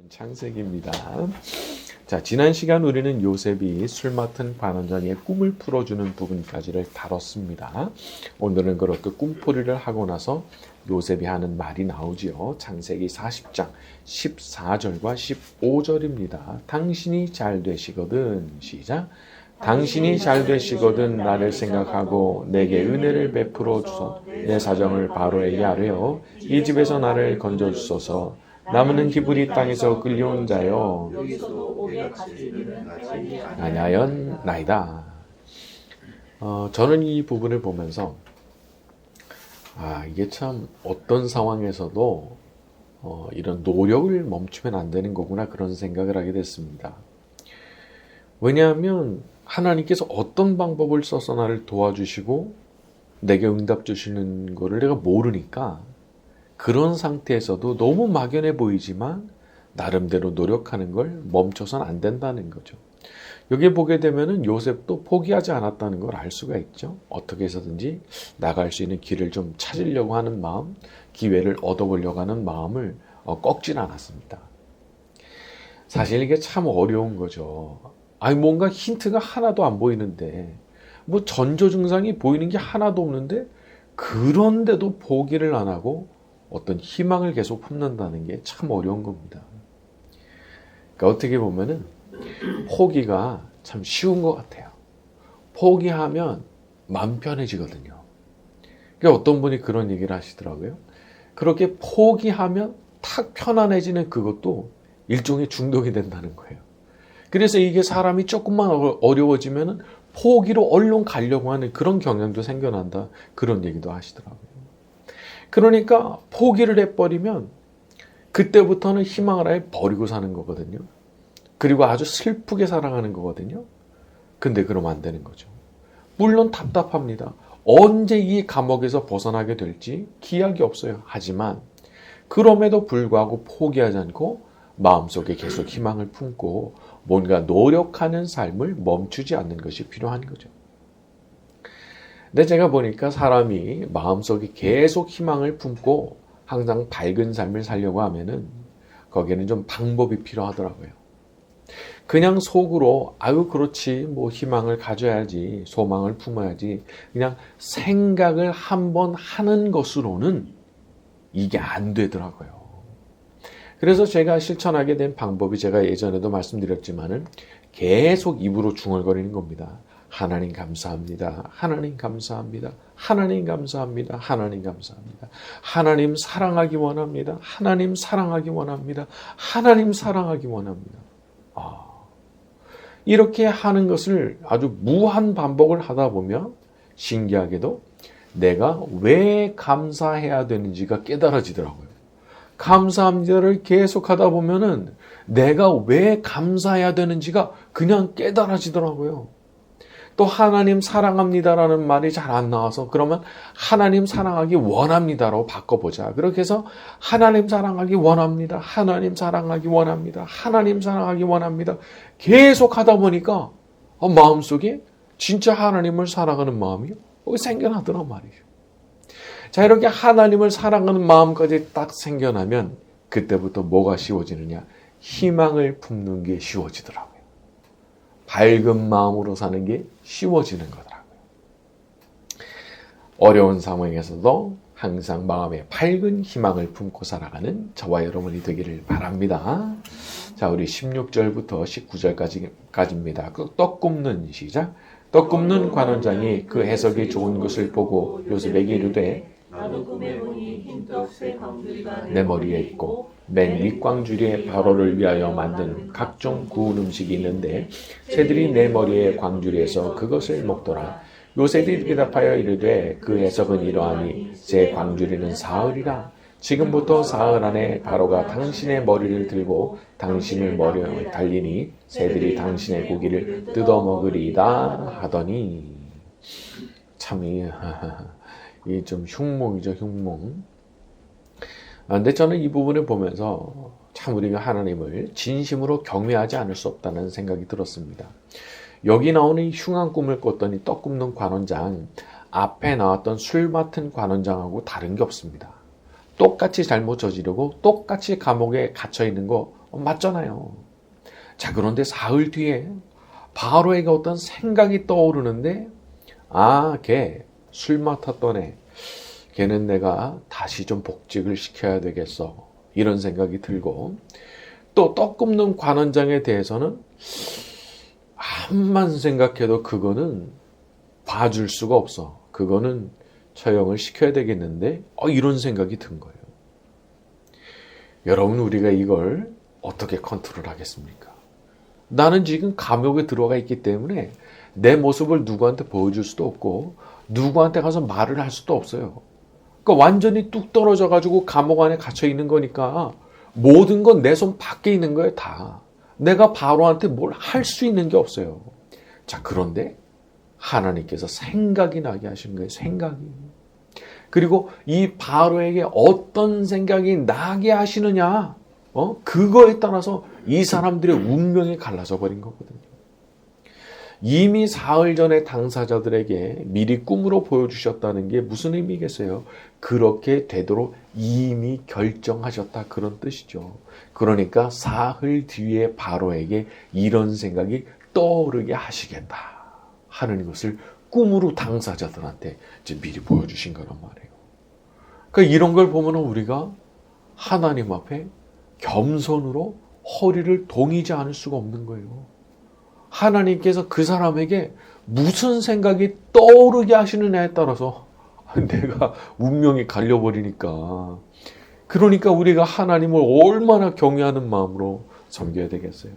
창세기입니다. 자, 지난 시간 우리는 요셉이 술 맡은 관원장의 꿈을 풀어주는 부분까지를 다뤘습니다. 오늘은 그렇게 꿈풀이를 하고 나서 요셉이 하는 말이 나오지요. 창세기 40장 14절과 15절입니다. 당신이 잘 되시거든. 시작. 당신이 잘 되시거든 나를 생각하고 내게 은혜를 베풀어 주소. 내 사정을 바로에게 아뢰어 이 집에서 나를 건져 주소서. 나무는 기브리 땅에서 끌려온 자요 아냐였나이다. 저는 이 부분을 보면서 이게 참 어떤 상황에서도 이런 노력을 멈추면 안 되는 거구나 그런 생각을 하게 됐습니다. 왜냐하면 하나님께서 어떤 방법을 써서 나를 도와주시고 내게 응답 주시는 거를 내가 모르니까 그런 상태에서도 너무 막연해 보이지만 나름대로 노력하는 걸 멈춰서는 안 된다는 거죠. 여기 보게 되면은 요셉도 포기하지 않았다는 걸 알 수가 있죠. 어떻게 해서든지 나갈 수 있는 길을 좀 찾으려고 하는 마음, 기회를 얻어보려고 하는 마음을 꺾진 않았습니다. 사실 이게 참 어려운 거죠. 뭔가 힌트가 하나도 안 보이는데 전조 증상이 보이는 게 하나도 없는데 그런데도 포기를 안 하고 어떤 희망을 계속 품는다는 게 참 어려운 겁니다. 그러니까 어떻게 보면은 포기가 참 쉬운 것 같아요. 포기하면 마음 편해지거든요. 그러니까 어떤 분이 그런 얘기를 하시더라고요. 그렇게 포기하면 탁 편안해지는 그것도 일종의 중독이 된다는 거예요. 그래서 이게 사람이 조금만 어려워지면은 포기로 얼른 가려고 하는 그런 경향도 생겨난다. 그런 얘기도 하시더라고요. 그러니까 포기를 해버리면 그때부터는 희망을 아예 버리고 사는 거거든요. 그리고 아주 슬프게 살아가는 거거든요. 근데 그러면 안 되는 거죠. 물론 답답합니다. 언제 이 감옥에서 벗어나게 될지 기약이 없어요. 하지만 그럼에도 불구하고 포기하지 않고 마음속에 계속 희망을 품고 뭔가 노력하는 삶을 멈추지 않는 것이 필요한 거죠. 근데 제가 보니까 사람이 마음속에 계속 희망을 품고 항상 밝은 삶을 살려고 하면은 거기에는 좀 방법이 필요하더라고요. 그냥 속으로 그렇지 희망을 가져야지 소망을 품어야지 그냥 생각을 한번 하는 것으로는 이게 안 되더라고요. 그래서 제가 실천하게 된 방법이 제가 예전에도 말씀드렸지만은 계속 입으로 중얼거리는 겁니다. 하나님 감사합니다. 하나님 감사합니다. 하나님 감사합니다. 하나님 감사합니다. 하나님 사랑하기 원합니다. 하나님 사랑하기 원합니다. 하나님 사랑하기 원합니다. 이렇게 하는 것을 아주 무한 반복을 하다 보면 신기하게도 내가 왜 감사해야 되는지가 깨달아지더라고요. 감사합니다를 계속 하다 보면은 내가 왜 감사해야 되는지가 그냥 깨달아지더라고요. 또 하나님 사랑합니다라는 말이 잘 안 나와서 그러면 하나님 사랑하기 원합니다로 바꿔보자. 그렇게 해서 하나님 사랑하기 원합니다. 하나님 사랑하기 원합니다. 하나님 사랑하기 원합니다. 계속 하다 보니까 마음속에 진짜 하나님을 사랑하는 마음이 생겨나더란 말이죠. 자, 이렇게 하나님을 사랑하는 마음까지 딱 생겨나면 그때부터 뭐가 쉬워지느냐? 희망을 품는 게 쉬워지더라고요. 밝은 마음으로 사는 게 쉬워지는 거더라고요. 어려운 상황에서도 항상 마음에 밝은 희망을 품고 살아가는 저와 여러분이 되기를 바랍니다. 자, 우리 16절부터 19절까지입니다. 떡 굽는 시작. 떡 굽는 관원장이 그 해석이 좋은 것을 보고 요셉에게 이르되 나도 꿈에 보니 흰떡 새 광주리가 내 머리에 있고 맨 윗광주리에 바로를 위하여 만든 각종 구운 음식이 있는데 새들이 내 머리에 광주리에서 그것을 먹더라. 요셉이 대답하여 이르되 그 해석은 이러하니 제 광주리는 사흘이라. 지금부터 사흘 안에 바로가 당신의 머리를 들고 당신을 머리에 달리니 새들이 당신의 고기를 뜯어먹으리다 하더니 참 이게 좀 흉몽이죠, 흉몽. 근데 저는 이 부분을 보면서 참 우리가 하나님을 진심으로 경외하지 않을 수 없다는 생각이 들었습니다. 여기 나오는 이 흉한 꿈을 꿨더니 떡 굽는 관원장, 앞에 나왔던 술 맡은 관원장하고 다른 게 없습니다. 똑같이 잘못 저지르고 똑같이 감옥에 갇혀 있는 거 맞잖아요. 자, 그런데 사흘 뒤에 바로에게 어떤 생각이 떠오르는데, 걔 술 맡았던 애, 걔는 내가 다시 좀 복직을 시켜야 되겠어. 이런 생각이 들고, 또 떡 굽는 관원장에 대해서는 암만 생각해도 그거는 봐줄 수가 없어. 그거는 처형을 시켜야 되겠는데, 이런 생각이 든 거예요. 여러분, 우리가 이걸 어떻게 컨트롤 하겠습니까? 나는 지금 감옥에 들어가 있기 때문에 내 모습을 누구한테 보여줄 수도 없고 누구한테 가서 말을 할 수도 없어요. 그러니까 완전히 뚝 떨어져 가지고 감옥 안에 갇혀 있는 거니까 모든 건 내 손 밖에 있는 거예요, 다. 내가 바로한테 뭘 할 수 있는 게 없어요. 자, 그런데 하나님께서 생각이 나게 하신 거예요, 생각이. 그리고 이 바로에게 어떤 생각이 나게 하시느냐, 그거에 따라서 이 사람들의 운명이 갈라져 버린 거거든요. 이미 사흘 전에 당사자들에게 미리 꿈으로 보여주셨다는 게 무슨 의미겠어요? 그렇게 되도록 이미 결정하셨다, 그런 뜻이죠. 그러니까 사흘 뒤에 바로에게 이런 생각이 떠오르게 하시겠다 하는 것을 꿈으로 당사자들한테 이제 미리 보여주신 거란 말이에요. 그러니까 이런 걸 보면 우리가 하나님 앞에 겸손으로 허리를 동이지 않을 수가 없는 거예요. 하나님께서 그 사람에게 무슨 생각이 떠오르게 하시느냐에 따라서 내가 운명이 갈려버리니까. 그러니까 우리가 하나님을 얼마나 경외하는 마음으로 섬겨야 되겠어요.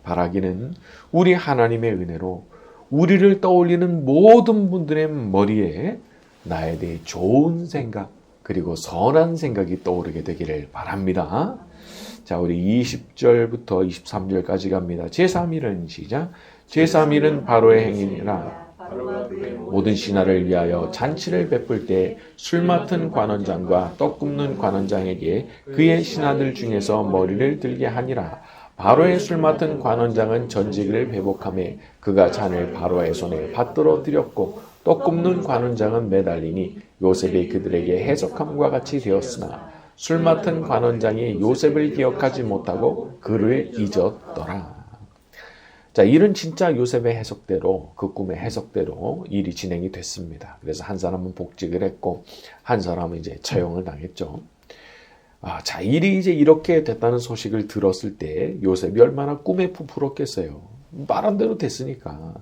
바라기는 우리 하나님의 은혜로 우리를 떠올리는 모든 분들의 머리에 나에 대해 좋은 생각 그리고 선한 생각이 떠오르게 되기를 바랍니다. 자, 우리 20절부터 23절까지 갑니다. 제3일은 시작. 제3일은 바로의 행위니라. 모든 신하를 위하여 잔치를 베풀 때 술 맡은 관원장과 떡 굽는 관원장에게 그의 신하들 중에서 머리를 들게 하니라. 바로의 술 맡은 관원장은 전직을 회복하며 그가 잔을 바로의 손에 받들어 드렸고 떡 굽는 관원장은 매달리니 요셉이 그들에게 해석함과 같이 되었으나 술 맡은 관원장이 요셉을 기억하지 못하고 그를 잊었더라. 자, 일은 진짜 요셉의 해석대로, 그 꿈의 해석대로 일이 진행이 됐습니다. 그래서 한 사람은 복직을 했고 한 사람은 이제 처형을 당했죠. 자, 일이 이제 이렇게 됐다는 소식을 들었을 때 요셉이 얼마나 꿈에 부풀었겠어요. 말한 대로 됐으니까.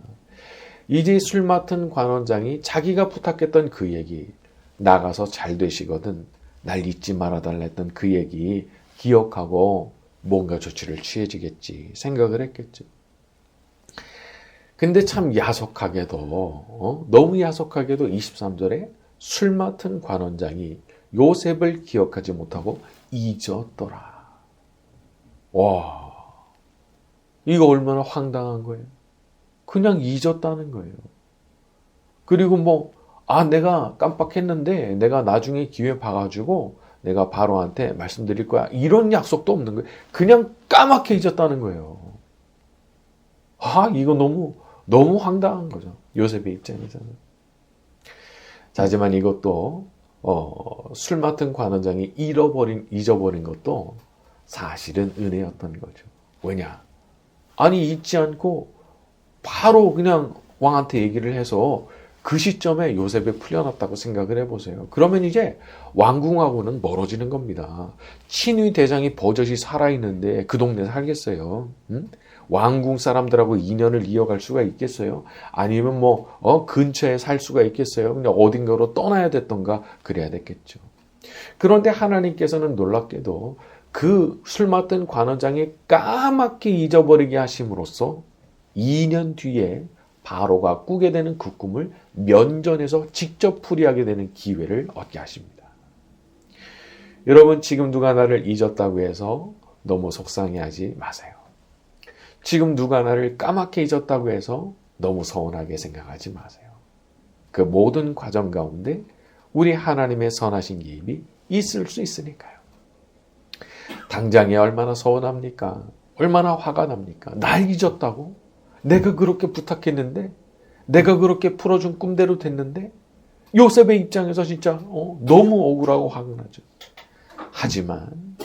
이제 술 맡은 관원장이 자기가 부탁했던 그 얘기, 나가서 잘 되시거든 날 잊지 말아달라 했던 그 얘기 기억하고 뭔가 조치를 취해지겠지 생각을 했겠죠. 근데 참 야속하게도 너무 야속하게도 23절에 술 맡은 관원장이 요셉을 기억하지 못하고 잊었더라. 와, 이거 얼마나 황당한 거예요. 그냥 잊었다는 거예요. 그리고 내가 깜빡했는데 내가 나중에 기회 봐가지고 내가 바로한테 말씀드릴 거야. 이런 약속도 없는 거예요. 그냥 까맣게 잊었다는 거예요. 이거 너무 황당한 거죠. 요셉의 입장에서는. 자, 하지만 이것도 술 맡은 관원장이 잊어버린 것도 사실은 은혜였던 거죠. 왜냐? 아니, 잊지 않고 바로 그냥 왕한테 얘기를 해서 그 시점에 요셉이 풀려났다고 생각을 해보세요. 그러면 이제 왕궁하고는 멀어지는 겁니다. 친위 대장이 버젓이 살아있는데 그 동네 살겠어요? 응? 왕궁 사람들하고 인연을 이어갈 수가 있겠어요? 아니면 근처에 살 수가 있겠어요? 그냥 어딘가로 떠나야 됐던가 그래야 됐겠죠. 그런데 하나님께서는 놀랍게도 그 술 맡은 관원장이 까맣게 잊어버리게 하심으로써 2년 뒤에 바로가 꾸게 되는 그 꿈을 면전에서 직접 풀이하게 되는 기회를 얻게 하십니다. 여러분, 지금 누가 나를 잊었다고 해서 너무 속상해하지 마세요. 지금 누가 나를 까맣게 잊었다고 해서 너무 서운하게 생각하지 마세요. 그 모든 과정 가운데 우리 하나님의 선하신 개입이 있을 수 있으니까요. 당장에 얼마나 서운합니까? 얼마나 화가 납니까? 날 잊었다고? 내가 그렇게 부탁했는데, 내가 그렇게 풀어준 꿈대로 됐는데, 요셉의 입장에서 진짜 너무 억울하고 화가 나죠. 하지만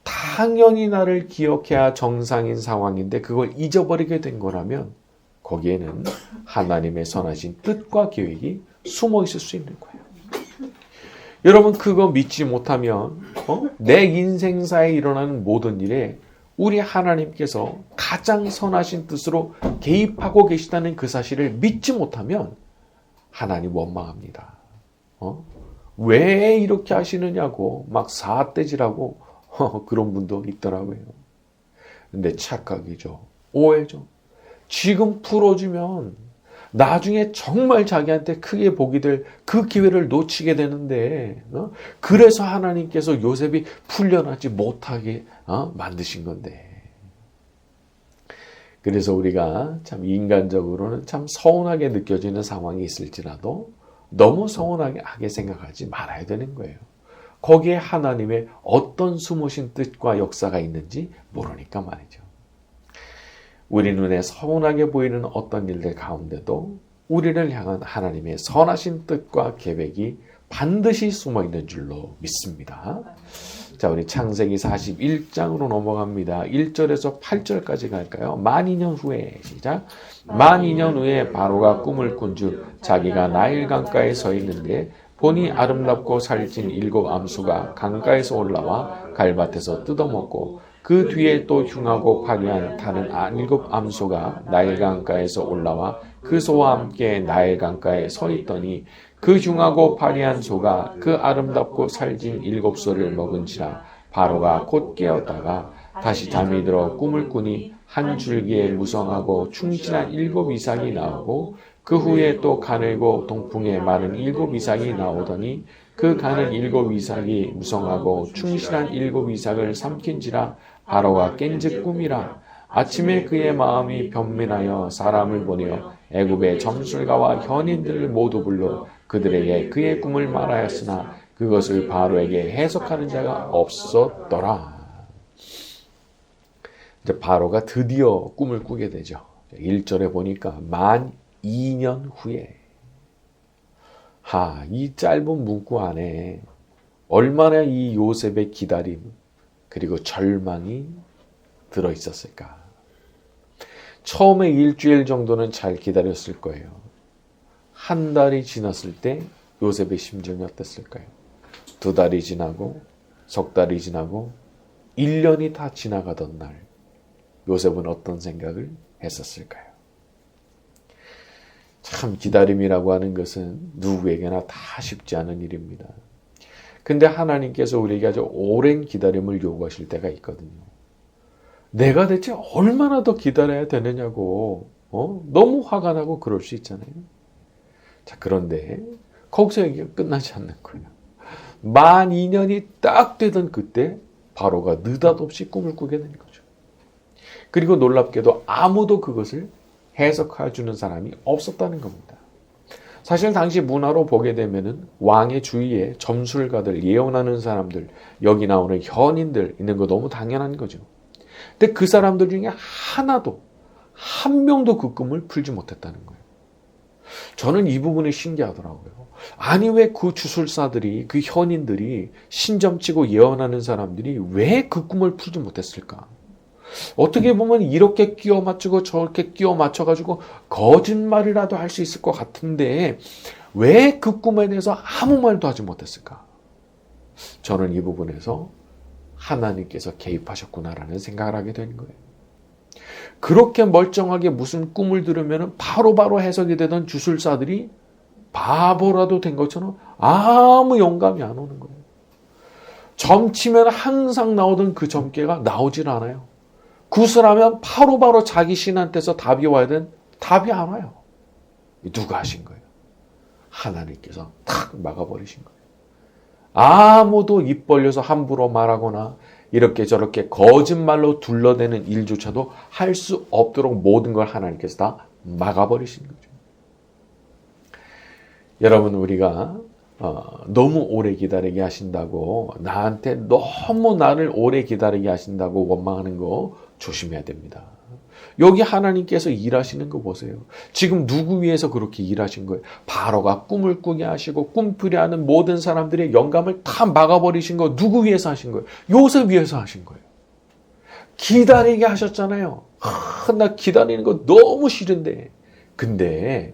다 당연히 나를 기억해야 정상인 상황인데 그걸 잊어버리게 된 거라면 거기에는 하나님의 선하신 뜻과 계획이 숨어 있을 수 있는 거예요. 여러분 그거 믿지 못하면 내 인생사에 일어나는 모든 일에 우리 하나님께서 가장 선하신 뜻으로 개입하고 계시다는 그 사실을 믿지 못하면 하나님 원망합니다. 왜 이렇게 하시느냐고 막 사떼질하고 그런 분도 있더라고요. 근데 착각이죠. 오해죠. 지금 풀어주면 나중에 정말 자기한테 크게 복이 될 그 기회를 놓치게 되는데 그래서 하나님께서 요셉이 풀려나지 못하게 만드신 건데. 그래서 우리가 참 인간적으로는 참 서운하게 느껴지는 상황이 있을지라도 너무 서운하게 생각하지 말아야 되는 거예요. 거기에 하나님의 어떤 숨으신 뜻과 역사가 있는지 모르니까 말이죠. 우리 눈에 서운하게 보이는 어떤 일들 가운데도 우리를 향한 하나님의 선하신 뜻과 계획이 반드시 숨어 있는 줄로 믿습니다. 자, 우리 창세기 41장으로 넘어갑니다. 1절에서 8절까지 갈까요? 만 2년 후에 시작. 만 2년 후에 바로가 꿈을 꾼즉 자기가 나일 강가에 서 있는데 보니 아름답고 살찐 7 암수가 강가에서 올라와 갈밭에서 뜯어먹고 그 뒤에 또 흉하고 화려한 다른 7 암소가 나일 강가에서 올라와 그 소와 함께 나일 강가에 서 있더니 그 흉하고 화려한 소가 그 아름답고 살찐 7 소를 먹은지라 바로가 곧 깨었다가 다시 잠이 들어 꿈을 꾸니 한 줄기에 무성하고 충실한 7 이삭이 나오고 그 후에 또 가늘고 동풍에 마른 7 이삭이 나오더니 그 가는 7 이삭이 무성하고 충실한 7 이삭을 삼킨지라 바로가 깬즉 꿈이라. 아침에 그의 마음이 변민하여 사람을 보내어 애굽의 점술가와 현인들을 모두 불러 그들에게 그의 꿈을 말하였으나 그것을 바로에게 해석하는 자가 없었더라. 이제 바로가 드디어 꿈을 꾸게 되죠. 1절에 보니까 만 2년 후에. 이 짧은 문구 안에 얼마나 이 요셉의 기다림 그리고 절망이 들어있었을까. 처음에 일주일 정도는 잘 기다렸을 거예요. 한 달이 지났을 때 요셉의 심정이 어땠을까요? 2달이 지나고 석 달이 지나고 1년이 다 지나가던 날 요셉은 어떤 생각을 했었을까요? 참 기다림이라고 하는 것은 누구에게나 다 쉽지 않은 일입니다. 근데 하나님께서 우리에게 아주 오랜 기다림을 요구하실 때가 있거든요. 내가 대체 얼마나 더 기다려야 되느냐고 너무 화가 나고 그럴 수 있잖아요. 자, 그런데 거기서 얘기가 끝나지 않는 거예요. 만 2년이 딱 되던 그때 바로가 느닷없이 꿈을 꾸게 된 거죠. 그리고 놀랍게도 아무도 그것을 해석해 주는 사람이 없었다는 겁니다. 사실 당시 문화로 보게 되면은 왕의 주위에 점술가들, 예언하는 사람들, 여기 나오는 현인들 있는 거 너무 당연한 거죠. 근데 그 사람들 중에 하나도, 한 명도 그 꿈을 풀지 못했다는 거예요. 저는 이 부분이 신기하더라고요. 아니 왜 그 주술사들이, 그 현인들이, 신점치고 예언하는 사람들이 왜 그 꿈을 풀지 못했을까? 어떻게 보면 이렇게 끼워 맞추고 저렇게 끼워 맞춰가지고 거짓말이라도 할 수 있을 것 같은데 왜 그 꿈에 대해서 아무 말도 하지 못했을까? 저는 이 부분에서 하나님께서 개입하셨구나라는 생각을 하게 되는 거예요. 그렇게 멀쩡하게 무슨 꿈을 들으면 바로바로 해석이 되던 주술사들이 바보라도 된 것처럼 아무 영감이 안 오는 거예요. 점치면 항상 나오던 그 점괘가 나오질 않아요. 구슬하면 바로바로 자기 신한테서 답이 와야 되는 답이 안 와요. 누가 하신 거예요? 하나님께서 탁 막아버리신 거예요. 아무도 입 벌려서 함부로 말하거나 이렇게 저렇게 거짓말로 둘러대는 일조차도 할 수 없도록 모든 걸 하나님께서 다 막아버리신 거죠. 여러분 우리가 너무 오래 기다리게 하신다고 나한테 너무 나를 오래 기다리게 하신다고 원망하는 거 조심해야 됩니다. 여기 하나님께서 일하시는 거 보세요. 지금 누구 위해서 그렇게 일하신 거예요? 바로가 꿈을 꾸게 하시고 꿈꾸려 하는 모든 사람들의 영감을 다 막아버리신 거 누구 위해서 하신 거예요? 요셉 위해서 하신 거예요. 기다리게 하셨잖아요. 나 기다리는 거 너무 싫은데. 근데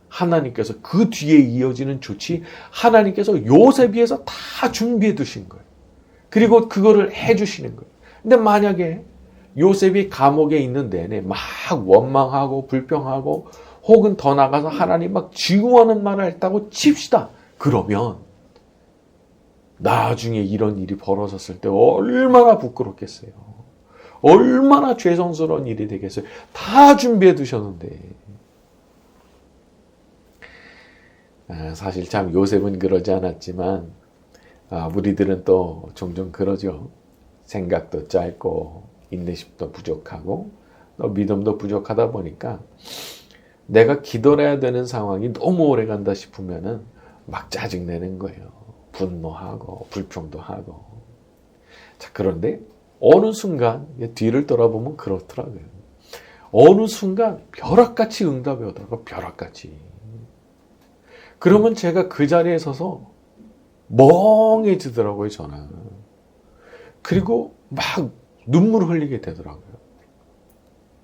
하나님께서 그 뒤에 이어지는 조치, 하나님께서 요셉 위해서 다 준비해 두신 거예요. 그리고 그거를 해 주시는 거예요. 근데 만약에 요셉이 감옥에 있는 내내 막 원망하고 불평하고 혹은 더 나가서 하나님 막 증오하는 말을 했다고 칩시다. 그러면 나중에 이런 일이 벌어졌을 때 얼마나 부끄럽겠어요. 얼마나 죄송스러운 일이 되겠어요. 다 준비해 두셨는데. 사실 참 요셉은 그러지 않았지만 우리들은 또 종종 그러죠. 생각도 짧고 인내심도 부족하고 또 믿음도 부족하다 보니까 내가 기도해야 되는 상황이 너무 오래 간다 싶으면은 막 짜증내는 거예요. 분노하고 불평도 하고. 자, 그런데 어느 순간 뒤를 돌아보면 그렇더라고요. 어느 순간 벼락같이 응답이 오더라고요. 벼락같이. 그러면 제가 그 자리에 서서 멍해지더라고요, 저는. 그리고 막 눈물을 흘리게 되더라고요.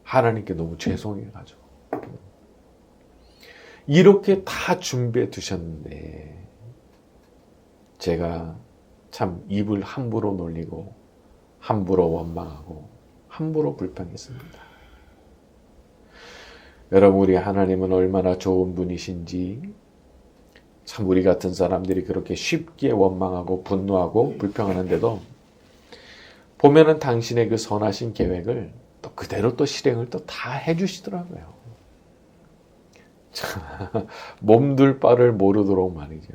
하나님께 너무 죄송해가지고. 이렇게 다 준비해 두셨는데 제가 참 입을 함부로 놀리고 함부로 원망하고 함부로 불평했습니다. 여러분, 우리 하나님은 얼마나 좋은 분이신지 참 우리 같은 사람들이 그렇게 쉽게 원망하고 분노하고 불평하는데도 보면은 당신의 그 선하신 계획을 또 그대로 또 실행을 또 다 해주시더라고요. 몸둘 바를 모르도록 말이죠.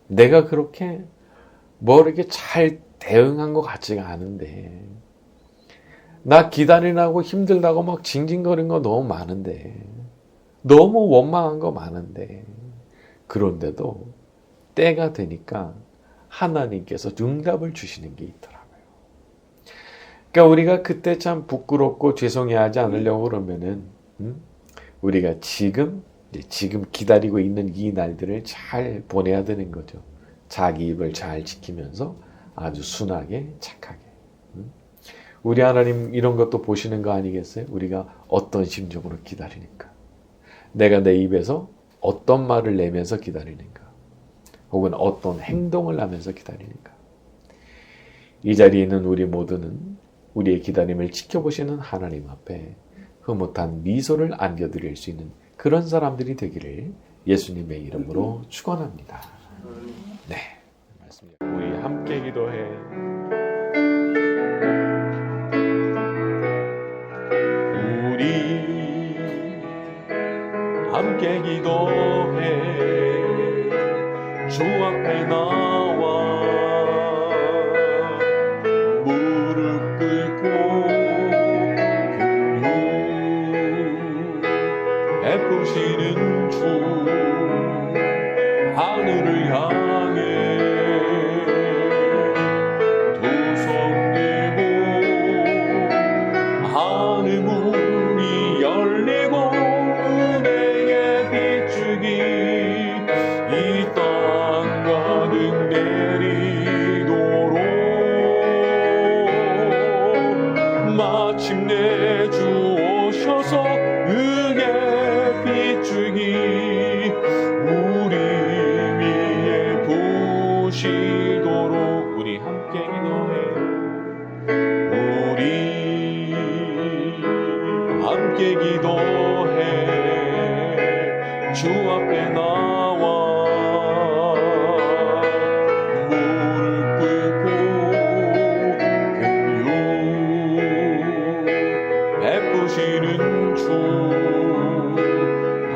내가 그렇게 뭐 이렇게 잘 대응한 것 같지가 않은데 나 기다리라고 힘들다고 막 징징거린 거 너무 많은데 너무 원망한 거 많은데 그런데도 때가 되니까 하나님께서 응답을 주시는 게 있더라고요. 그러니까 우리가 그때 참 부끄럽고 죄송해하지 않으려고 그러면은 우리가 지금 기다리고 있는 이 날들을 잘 보내야 되는 거죠. 자기 입을 잘 지키면서 아주 순하게 착하게. 우리 하나님 이런 것도 보시는 거 아니겠어요? 우리가 어떤 심정으로 기다리는가. 내가 내 입에서 어떤 말을 내면서 기다리는가. 혹은 어떤 행동을 하면서 기다리는가. 이 자리에 있는 우리 모두는 우리의 기다림을 지켜보시는 하나님 앞에 흐뭇한 미소를 안겨드릴 수 있는 그런 사람들이 되기를 예수님의 이름으로 축원합니다. 네, 맞습니다. 우리 함께 기도해. 우리 함께 기도해. 주 앞에 나와 무릎 꿇고 베푸시는 주 하늘을 향해 두 손 들고 하늘 문이 열리고 은혜의 비추기 이 땅 가득 내리도록 마침내 주 오셔서 은혜 비추기 우리 위에 부시도록 우리 함께 기도해. 우리 함께 기도해. 주 앞에 나와 무릎 꿇고 긍휼 베푸시는 주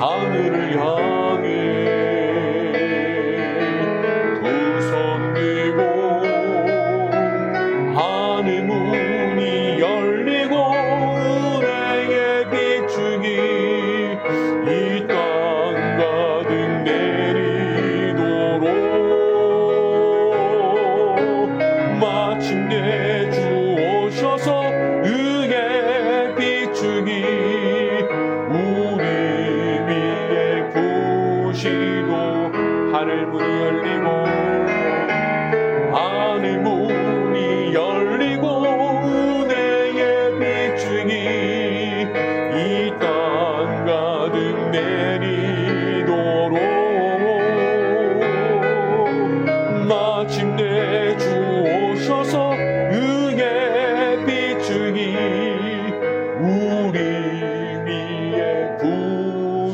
하늘을 향해 두 손 들고 하늘 문이 열리고 은혜의 비추기 이 땅 가득 내리도록 마침내 주 오셔서 은혜 비추기 우리 위에 부시도 하늘 문이 열리고 하늘 문이 열리고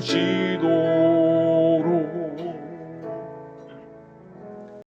주시